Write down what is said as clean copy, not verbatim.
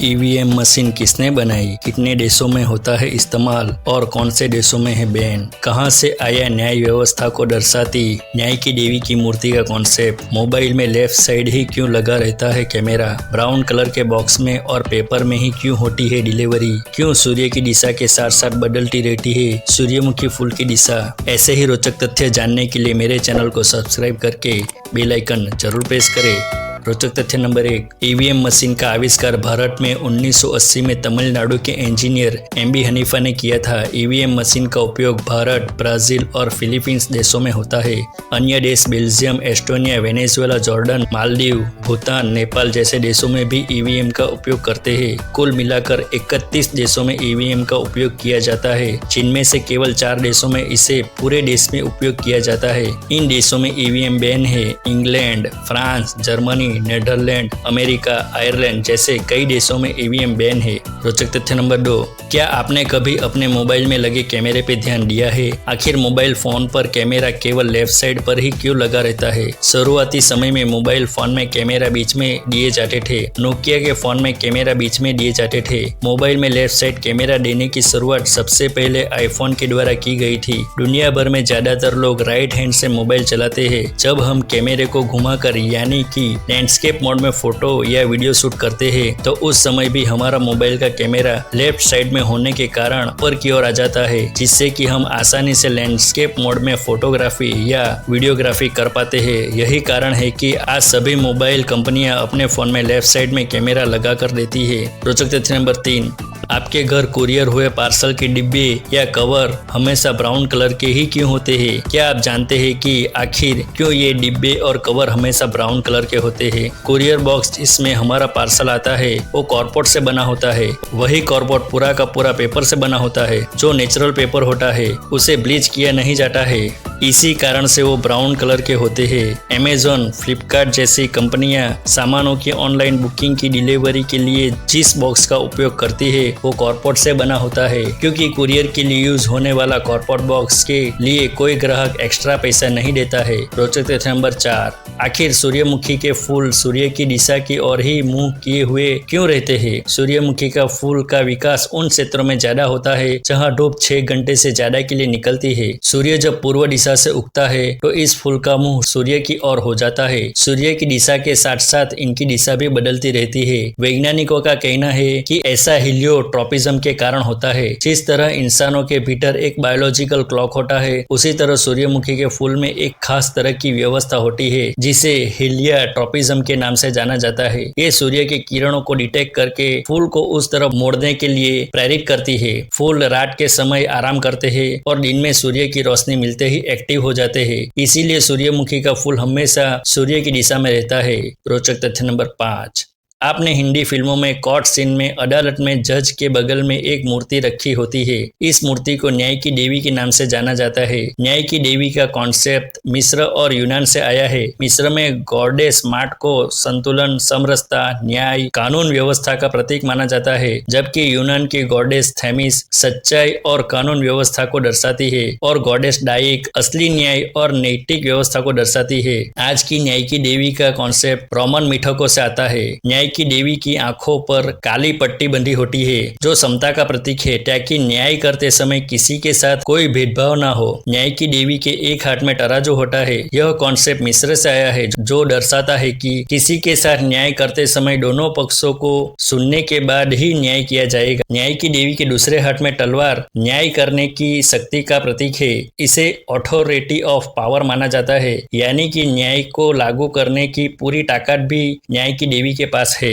EVM machine किसने बनाई, कितने देशों में होता है इस्तेमाल और कौन से देशों में है बैन, कहां से आया न्याय व्यवस्था को दर्शाती न्याय की देवी की मूर्ति का कॉन्सेप्ट, मोबाइल में लेफ्ट साइड ही क्यों लगा रहता है कैमरा, ब्राउन कलर के बॉक्स में और पेपर में ही क्यों होती है डिलीवरी, क्यों सूर्य की दिशा के साथ साथ बदलती रहती है सूर्यमुखी फूल की दिशा। ऐसे ही रोचक तथ्य जानने के लिए मेरे चैनल को सब्सक्राइब करके बेल आइकन जरूर प्रेस करें। रोचक तथ्य नंबर 1, ईवीएम मशीन का आविष्कार भारत में 1980 में तमिलनाडु के इंजीनियर एमबी हनीफा ने किया था। ईवीएम मशीन का उपयोग भारत, ब्राजील और फिलीपींस देशों में होता है। अन्य देश Belgium, Estonia, Venezuela, Jordan, Maldives, Bhutan, Nepal जैसे देशों में भी ईवीएम का उपयोग करते हैं। कुल मिलाकर 31 देशों में ईवीएम का उपयोग किया जाता है, जिनमें से केवल 4 देशों में इसे पूरे देश में उपयोग किया जाता है। इन देशों में ईवीएम बैन है। England, France, Germany, Netherland, America, Ireland जैसे कई देशों में ईवीएम बैन है। रोचक तथ्य नंबर 2, क्या आपने कभी अपने मोबाइल में लगे कैमरे पे ध्यान दिया है? आखिर मोबाइल फोन पर कैमरा केवल लेफ्ट साइड पर ही क्यों लगा रहता है? शुरुआती समय में मोबाइल फोन में कैमरा बीच में दिए जाते थे। नोकिया के फोन में कैमरा बीच में दिए जाते थे। मोबाइल में लेफ्ट साइड कैमरा देने की शुरुआत सबसे पहले आईफोन के द्वारा की गई थी। दुनिया भर में ज्यादातर लोग राइट हैंड से मोबाइल चलाते हैं। जब हम कैमरे को घुमाकर यानी कि लैंडस्केप मोड में फोटो या वीडियो शूट करते हैं तो उस समय भी हमारा मोबाइल का कैमरा लेफ्ट साइड में होने के कारण ऊपर की ओर आ जाता है, जिससे कि हम आसानी से लैंडस्केप मोड में फोटोग्राफी या वीडियोग्राफी कर पाते हैं। यही कारण है कि आज सभी मोबाइल कंपनियां अपने फोन में लेफ्ट साइड में कैमरा लगा कर देती है। रोचक तथ्य नंबर 3, आपके घर कुरियर हुए पार्सल के डिब्बे या कवर हमेशा ब्राउन कलर के ही क्यों होते हैं? क्या आप जानते हैं कि आखिर क्यों ये डिब्बे और कवर हमेशा ब्राउन कलर के होते हैं? कुरियर बॉक्स जिसमें हमारा पार्सल आता है वो कार्डबोर्ड से बना होता है। वही कार्डबोर्ड पूरा का पूरा पेपर से बना होता है। जो नेचुरल पेपर होता है उसे ब्लीच किया नहीं जाता है, इसी कारण से वो ब्राउन कलर के होते हैं। अमेज़न, फ्लिपकार्ट जैसी कंपनियां सामानों की ऑनलाइन बुकिंग की डिलीवरी के लिए जिस बॉक्स का उपयोग करती है वो कार्डबोर्ड से बना होता है, क्योंकि कुरियर के लिए यूज होने वाला कार्डबोर्ड बॉक्स के लिए कोई ग्राहक एक्स्ट्रा पैसा नहीं देता है। रोचक तथ्य नंबर 4, आखिर सूर्यमुखी के फूल सूर्य की दिशा की ओर ही मुंह किए हुए क्यों रहते हैं? सूर्यमुखी का फूल का विकास उन क्षेत्रों में ज्यादा होता है जहाँ धूप 6 घंटे से ज्यादा के लिए निकलती है। सूर्य जब पूर्व दिशा से उगता है तो इस फूल का मुंह सूर्य की ओर हो जाता है। सूर्य की दिशा के साथ साथ इनकी दिशा भी बदलती रहती है। वैज्ञानिकों का कहना है कि ऐसा हीलियोट्रॉपिज्म के कारण होता है। जिस तरह इंसानों के भीतर एक बायोलॉजिकल क्लॉक होता है, उसी तरह सूर्यमुखी के फूल में एक खास तरह की व्यवस्था होती है जिसे हीलियोट्रॉपिज्म के नाम से जाना जाता है। ये सूर्य के किरणों को डिटेक्ट करके फूल को उस तरफ मोड़ने के लिए प्रेरित करती है। फूल रात के समय आराम करते हैं और दिन में सूर्य की रोशनी मिलते ही एक्टिव हो जाते हैं। इसीलिए सूर्यमुखी का फूल हमेशा सूर्य की दिशा में रहता है। रोचक तथ्य नंबर 5, आपने हिंदी फिल्मों में कोर्ट सीन में अदालत में जज के बगल में एक मूर्ति रखी होती है। इस मूर्ति को न्याय की देवी के नाम से जाना जाता है। न्याय की देवी का कॉन्सेप्ट मिस्र और यूनान से आया है। मिस्र में गॉडेस मार्ट को संतुलन, समरसता, न्याय, कानून व्यवस्था का प्रतीक माना जाता है, जबकि यूनान की गॉडेस थेमिस सच्चाई और कानून व्यवस्था को दर्शाती है और गॉडेस डाइक असली न्याय और नैतिक व्यवस्था को दर्शाती है। आज की न्याय की देवी का कॉन्सेप्ट रोमन मिथकों से आता है। न्याय की देवी की आंखों पर काली पट्टी बंधी होती है जो समता का प्रतीक है, ताकि न्याय करते समय किसी के साथ कोई भेदभाव ना हो। न्याय की देवी के एक हाथ में तराजू होता है। यह कॉन्सेप्ट मिस्र से आया है, जो दर्शाता है कि किसी के साथ न्याय करते समय दोनों पक्षों को सुनने के बाद ही न्याय किया जाएगा। न्याय की देवी के दूसरे हाथ में तलवार न्याय करने की शक्ति का प्रतीक है। इसे अथॉरिटी ऑफ पावर माना जाता है, यानी कि न्याय को लागू करने की पूरी ताकत भी न्याय की देवी के पास है।